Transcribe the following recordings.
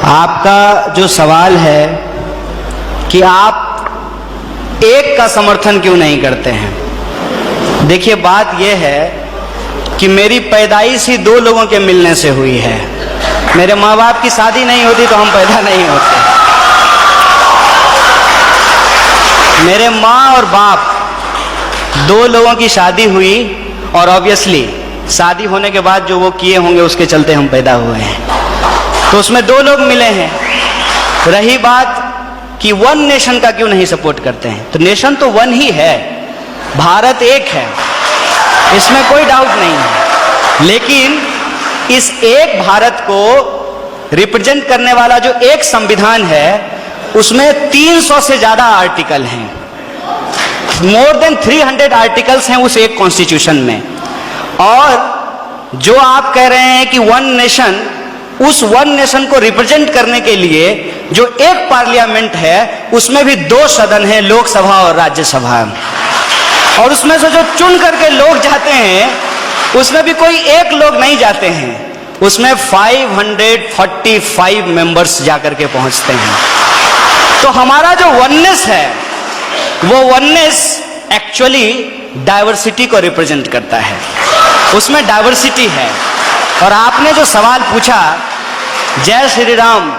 आपका जो सवाल है कि आप एक का समर्थन क्यों नहीं करते हैं। देखिए, बात यह है कि मेरी पैदाइश ही दो लोगों के मिलने से हुई है। मेरे माँ बाप की शादी नहीं होती तो हम पैदा नहीं होते। मेरे माँ और बाप दो लोगों की शादी हुई और ऑब्वियसली शादी होने के बाद जो वो किए होंगे उसके चलते हम पैदा हुए हैं। तो उसमें दो लोग मिले हैं। रही बात कि वन नेशन का क्यों नहीं सपोर्ट करते हैं, तो नेशन तो वन ही है, भारत एक है, इसमें कोई डाउट नहीं है। लेकिन इस एक भारत को रिप्रेजेंट करने वाला जो एक संविधान है उसमें 300 से ज्यादा आर्टिकल हैं, मोर देन 300 आर्टिकल्स हैं उस एक कॉन्स्टिट्यूशन में। और जो आप कह रहे हैं कि वन नेशन, उस वन नेशन को रिप्रेजेंट करने के लिए जो एक पार्लियामेंट है उसमें भी दो सदन हैं, लोकसभा और राज्यसभा, और उसमें से जो चुन करके लोग जाते हैं उसमें भी कोई एक लोग नहीं जाते हैं, उसमें 545 मेंबर्स जाकर के पहुंचते हैं। तो हमारा जो वननेस है वो वननेस एक्चुअली डाइवर्सिटी को रिप्रेजेंट करता है, उसमें डाइवर्सिटी है। और आपने जो सवाल पूछा, जय श्री राम,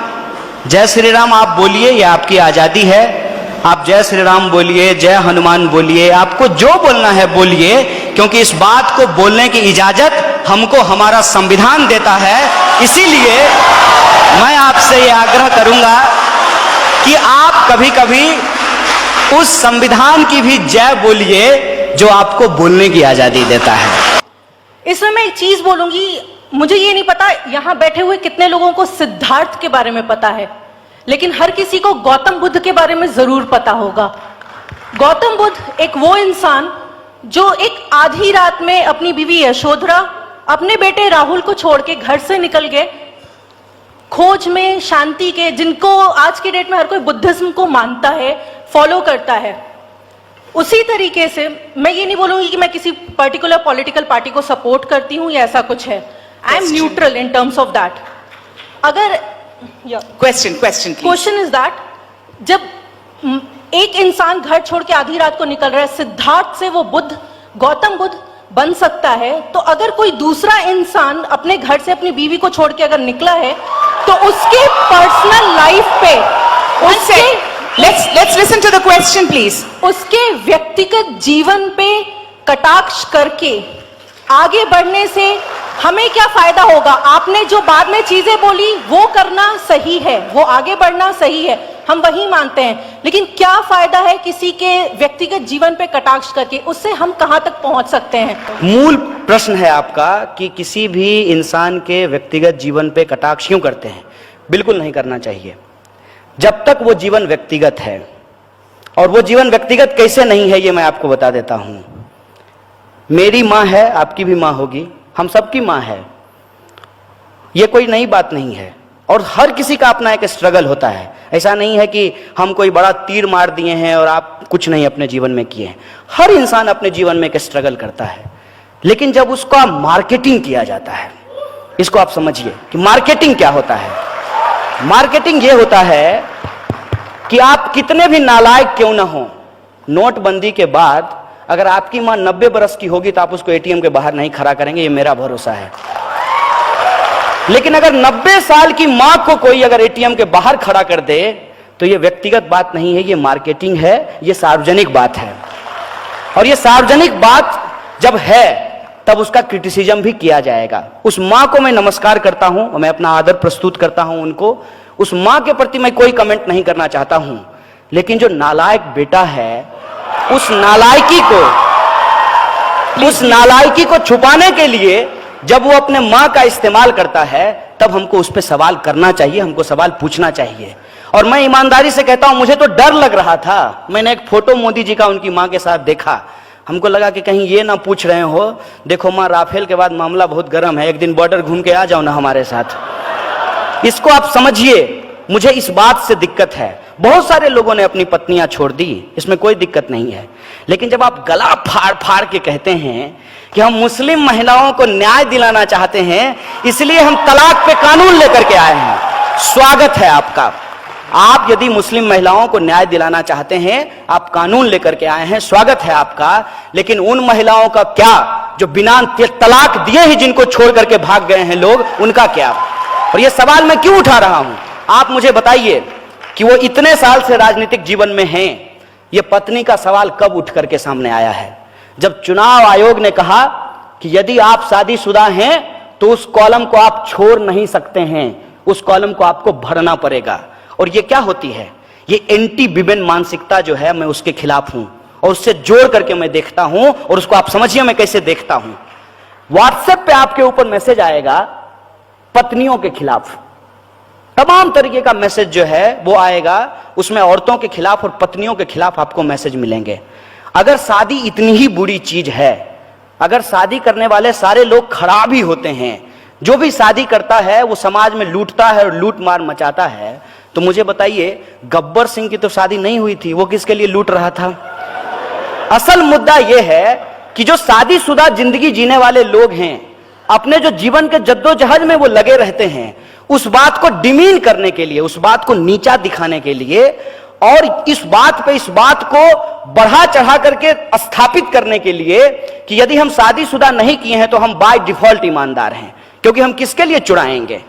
जय श्री राम आप बोलिए, ये आपकी आजादी है, आप जय श्री राम बोलिए, जय हनुमान बोलिए, आपको जो बोलना है बोलिए, क्योंकि इस बात को बोलने की इजाजत हमको हमारा संविधान देता है। इसीलिए मैं आपसे ये आग्रह करूंगा कि आप कभी कभी उस संविधान की भी जय बोलिए जो आपको बोलने की आजादी देता है। इसमें मैं एक चीज बोलूंगी, मुझे ये नहीं पता यहां बैठे हुए कितने लोगों को सिद्धार्थ के बारे में पता है, लेकिन हर किसी को गौतम बुद्ध के बारे में जरूर पता होगा। गौतम बुद्ध एक वो इंसान जो एक आधी रात में अपनी बीवी यशोधरा, अपने बेटे राहुल को छोड़ के घर से निकल गए खोज में शांति के, जिनको आज की डेट में हर कोई बुद्धिज्म को मानता है, फॉलो करता है। उसी तरीके से मैं ये नहीं बोलूंगी कि मैं किसी पर्टिकुलर पॉलिटिकल पार्टी को सपोर्ट करती हूं या ऐसा कुछ है। I am neutral in terms of that. अगर क्वेश्चन इज दैट, जब एक इंसान घर छोड़ के आधी रात को निकल रहा है, सिद्धार्थ से वो बुद्ध, गौतम बुद्ध बन सकता है, तो अगर कोई दूसरा इंसान अपने घर से अपनी बीवी को छोड़ के अगर निकला है तो उसके पर्सनल लाइफ पे, Let's listen to the question, please. उसके व्यक्तिगत जीवन पे कटाक्ष करके आगे बढ़ने से हमें क्या फायदा होगा। आपने जो बाद में चीजें बोली वो करना सही है, वो आगे बढ़ना सही है, हम वही मानते हैं, लेकिन क्या फायदा है किसी के व्यक्तिगत जीवन पे कटाक्ष करके, उससे हम कहां तक पहुंच सकते हैं। मूल प्रश्न है आपका कि किसी भी इंसान के व्यक्तिगत जीवन पे कटाक्ष क्यों करते हैं। बिल्कुल नहीं करना चाहिए, जब तक वो जीवन व्यक्तिगत है। और वो जीवन व्यक्तिगत कैसे नहीं है ये मैं आपको बता देता हूं। मेरी मां है, आपकी भी मां होगी, हम सबकी मां है, ये कोई नई बात नहीं है। और हर किसी का अपना एक स्ट्रगल होता है। ऐसा नहीं है कि हम कोई बड़ा तीर मार दिए हैं और आप कुछ नहीं अपने जीवन में किए हैं। हर इंसान अपने जीवन में एक स्ट्रगल करता है, लेकिन जब उसका मार्केटिंग किया जाता है, इसको आप समझिए कि मार्केटिंग क्या होता है। मार्केटिंग ये होता है कि आप कितने भी नालायक क्यों ना हो, नोटबंदी के बाद अगर आपकी मां 90 बरस की होगी तो आप उसको एटीएम के बाहर नहीं खड़ा करेंगे, ये मेरा भरोसा है। लेकिन अगर 90 साल की मां को कोई अगर एटीएम के बाहर खड़ा कर दे तो ये व्यक्तिगत बात नहीं है, ये मार्केटिंग है, ये सार्वजनिक बात है। और ये सार्वजनिक बात जब है तब उसका क्रिटिसिज्म भी किया जाएगा। उस मां को मैं नमस्कार करता हूं, मैं अपना आदर प्रस्तुत करता हूं उनको, उस मां के प्रति मैं कोई कमेंट नहीं करना चाहता हूं। लेकिन जो नालायक बेटा है, उस नालायकी को छुपाने के लिए जब वो अपने मां का इस्तेमाल करता है, तब हमको उस पर सवाल करना चाहिए, हमको सवाल पूछना चाहिए। और मैं ईमानदारी से कहता हूं, मुझे तो डर लग रहा था। मैंने एक फोटो मोदी जी का उनकी मां के साथ देखा, हमको लगा कि कहीं ये ना पूछ रहे हो, देखो मां राफेल के बाद मामला बहुत गर्म है, एक दिन बॉर्डर घूम के आ जाओ ना हमारे साथ। इसको आप समझिए, मुझे इस बात से दिक्कत है। बहुत सारे लोगों ने अपनी पत्नियां छोड़ दी, इसमें कोई दिक्कत नहीं है। लेकिन जब आप गला फाड़ फाड़ के कहते हैं कि हम मुस्लिम महिलाओं को न्याय दिलाना चाहते हैं, इसलिए हम तलाक पे कानून लेकर के आए हैं, स्वागत है आपका। आप यदि मुस्लिम महिलाओं को न्याय दिलाना चाहते हैं, आप कानून लेकर के आए हैं, स्वागत है आपका। लेकिन उन महिलाओं का क्या जो बिना तलाक दिए ही जिनको छोड़ करके भाग गए हैं लोग, उनका क्या? और ये सवाल मैं क्यों उठा रहा हूं, आप मुझे बताइए कि वो इतने साल से राजनीतिक जीवन में हैं, ये पत्नी का सवाल कब उठ करके सामने आया है? जब चुनाव आयोग ने कहा कि यदि आप शादीशुदा हैं तो उस कॉलम को आप छोड़ नहीं सकते हैं, उस कॉलम को आपको भरना पड़ेगा। और ये क्या होती है? ये एंटी विमेन मानसिकता जो है, मैं उसके खिलाफ हूं और उससे जोड़ करके मैं देखता हूं, और उसको आप समझिए मैं कैसे देखता हूं। व्हाट्सएप पे आपके ऊपर मैसेज आएगा पत्नियों के खिलाफ, तमाम तरीके का मैसेज जो है वो आएगा, उसमें औरतों के खिलाफ और पत्नियों के खिलाफ आपको मैसेज मिलेंगे। अगर शादी इतनी ही बुरी चीज है, अगर शादी करने वाले सारे लोग खराब ही होते हैं, जो भी शादी करता है वो समाज में लूटता है और लूट मार मचाता है, तो मुझे बताइए गब्बर सिंह की तो शादी नहीं हुई थी, वो किसके लिए लूट रहा था? असल मुद्दा यह है कि जो शादीशुदा जिंदगी जीने वाले लोग हैं, अपने जो जीवन के जद्दोजहद में वो लगे रहते हैं, उस बात को डिमीन करने के लिए, उस बात को नीचा दिखाने के लिए, और इस बात को बढ़ा चढ़ा करके स्थापित करने के लिए कि यदि हम शादीशुदा नहीं किए हैं तो हम बाय डिफॉल्ट ईमानदार हैं, क्योंकि हम किसके लिए चुराएंगे।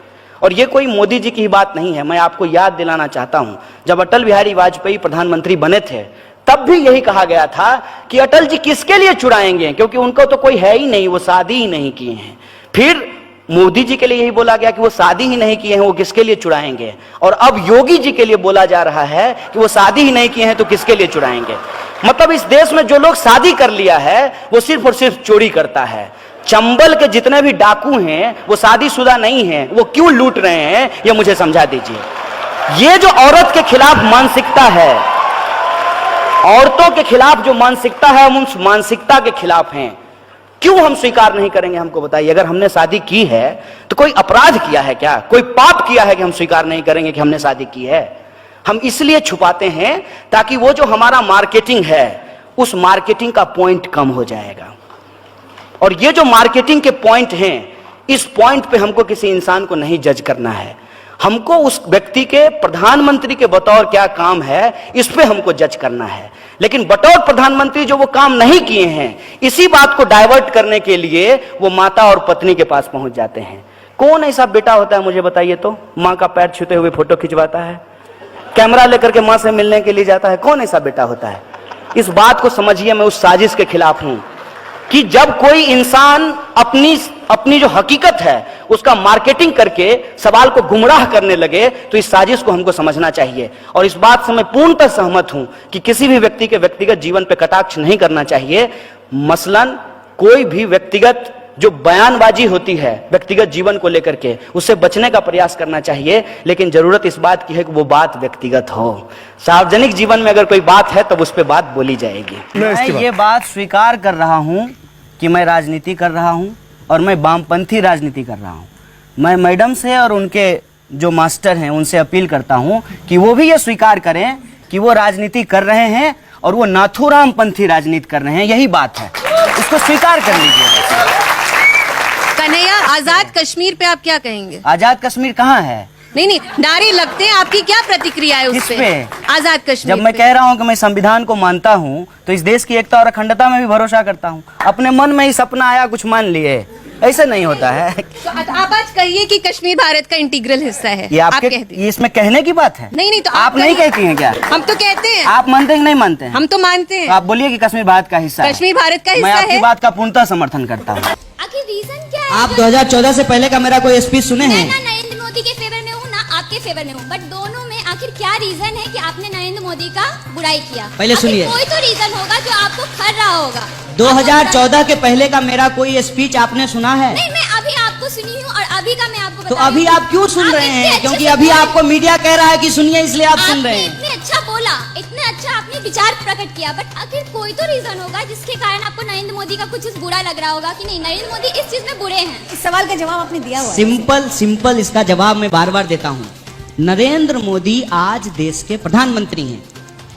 और ये कोई मोदी जी की ही बात नहीं है, मैं आपको याद दिलाना चाहता हूं, जब अटल बिहारी वाजपेयी प्रधानमंत्री बने थे तब भी यही कहा गया था कि अटल जी किसके लिए चुराएंगे, क्योंकि उनको तो कोई है ही नहीं, वो शादी ही नहीं किए हैं। फिर मोदी जी के लिए यही बोला गया कि वो शादी ही नहीं किए हैं, वो किसके लिए चुराएंगे। और अब योगी जी के लिए बोला जा रहा है कि वो शादी ही नहीं किए हैं तो किसके लिए चुराएंगे। मतलब इस देश में जो लोग शादी कर लिया है वो सिर्फ और सिर्फ चोरी करता है। चंबल के जितने भी डाकू हैं वो शादीशुदा नहीं हैं, वो क्यों लूट रहे हैं ये मुझे समझा दीजिए। ये जो औरत के खिलाफ मानसिकता है, औरतों के खिलाफ जो मानसिकता है, हम उस मानसिकता के खिलाफ हैं। क्यों हम स्वीकार नहीं करेंगे, हमको बताइए। अगर हमने शादी की है तो कोई अपराध किया है क्या, कोई पाप किया है कि हम स्वीकार नहीं करेंगे कि हमने शादी की है? हम इसलिए छुपाते हैं ताकि वो जो हमारा मार्केटिंग है, उस मार्केटिंग का पॉइंट कम हो जाएगा। और ये जो मार्केटिंग के पॉइंट हैं, इस पॉइंट पे हमको किसी इंसान को नहीं जज करना है, हमको उस व्यक्ति के प्रधानमंत्री के बतौर क्या काम है इस पे हमको जज करना है। लेकिन बतौर प्रधानमंत्री जो वो काम नहीं किए हैं, इसी बात को डाइवर्ट करने के लिए वो माता और पत्नी के पास पहुंच जाते हैं। कौन ऐसा बेटा होता है मुझे बताइए तो, माँ का पैर छूते हुए फोटो खिंचवाता है, कैमरा लेकर के माँ से मिलने के लिए जाता है? कौन ऐसा बेटा होता है? इस बात को समझिए, मैं उस साजिश के खिलाफ हूं कि जब कोई इंसान अपनी जो हकीकत है उसका मार्केटिंग करके सवाल को गुमराह करने लगे, तो इस साजिश को हमको समझना चाहिए। और इस बात से मैं पूर्णतः सहमत हूं कि किसी भी व्यक्ति के व्यक्तिगत जीवन पे कटाक्ष नहीं करना चाहिए। मसलन कोई भी व्यक्तिगत जो बयानबाजी होती है व्यक्तिगत जीवन को लेकर के, उससे बचने का प्रयास करना चाहिए। लेकिन जरूरत इस बात की है कि वो बात व्यक्तिगत हो। सार्वजनिक जीवन में अगर कोई बात है तब उस पर बात बोली जाएगी। मैं ये बात स्वीकार कर रहा हूं कि मैं राजनीति कर रहा हूं और मैं वामपंथी राजनीति कर रहा हूं। मैं मैडम से और उनके जो मास्टर हैं उनसे अपील करता हूं कि वो भी ये स्वीकार करें कि वो राजनीति कर रहे हैं और वो नाथूराम पंथी राजनीति कर रहे हैं। यही बात है, इसको स्वीकार कर लीजिए। कन्हैया, आजाद कश्मीर पे आप क्या कहेंगे? आजाद कश्मीर कहाँ है? नहीं, नारे लगते हैं, आपकी क्या प्रतिक्रिया है उस पे? आजाद कश्मीर जब मैं कह रहा हूँ कि मैं संविधान को मानता हूँ तो इस देश की एकता और अखंडता में भी भरोसा करता हूँ। अपने मन में ही सपना आया कुछ मान लिए, ऐसे नहीं होता है। तो आप आज कहिए कि कश्मीर भारत का इंटीग्रल हिस्सा है। ये आपके ये इसमें कहने की बात है? नहीं, तो आप नहीं कहती हैं क्या? हम तो कहते हैं। आप मानते हैं कि नहीं मानते हैं? हम तो मानते हैं। आप बोलिए कि कश्मीर भारत का हिस्सा है। कश्मीर भारत का हिस्सा है। मैं आपकी बात का पूर्णतः समर्थन करता हूँ। आखिर रीजन क्या है? आप 2014 से पहले का मेरा कोई स्पीच सुने हैं? मैं नरेंद्र मोदी के फेवर में हूँ, ना आपके फेवर में हूँ, बट दोनों में आखिर क्या रीजन है कि आपने नरेंद्र मोदी का बुराई किया? पहले सुनिए, कोई तो रीजन होगा जो आपको खर रहा होगा। 2014 के पहले का मेरा कोई स्पीच आपने सुना है? नहीं, मैं अभी आपको सुनी हूँ और अभी का मैं आपको तो अभी आप क्यों सुन रहे हैं? क्योंकि अभी आपको मीडिया कह रहा है कि सुनिए, इसलिए आप सुन रहे हैं। इतने अच्छा बोला, इतने अच्छा आपने विचार प्रकट किया, बट आखिर कोई तो रीजन होगा जिसके कारण आपको नरेंद्र मोदी का कुछ बुरा लग रहा होगा कि नहीं, नरेंद्र मोदी इस चीज में बुरे हैं। इस सवाल का जवाब आपने दिया हुआ है। सिंपल इसका जवाब मैं बार बार देता हूँ। नरेंद्र मोदी आज देश के प्रधानमंत्री हैं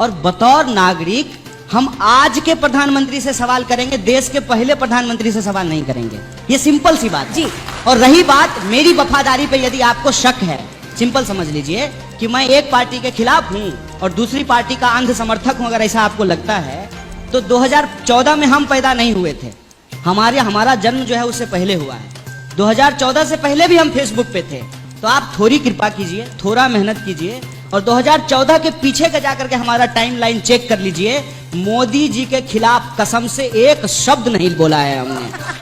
और बतौर नागरिक हम आज के प्रधानमंत्री से सवाल करेंगे, देश के पहले प्रधानमंत्री से सवाल नहीं करेंगे। ये सिंपल सी बात जी। और रही बात मेरी वफादारी पे, यदि आपको शक है सिंपल समझ लीजिए कि मैं एक पार्टी के खिलाफ हूं और दूसरी पार्टी का अंध समर्थक हूं, अगर ऐसा आपको लगता है तो 2014 में हम पैदा नहीं हुए थे। हमारा जन्म जो है उससे पहले हुआ है। 2014 से पहले भी हम फेसबुक पे थे। तो आप थोड़ी कृपा कीजिए, थोड़ा मेहनत कीजिए और 2014 के पीछे का जाकर के हमारा टाइमलाइन चेक कर लीजिए। मोदी जी के खिलाफ कसम से एक शब्द नहीं बोला है हमने।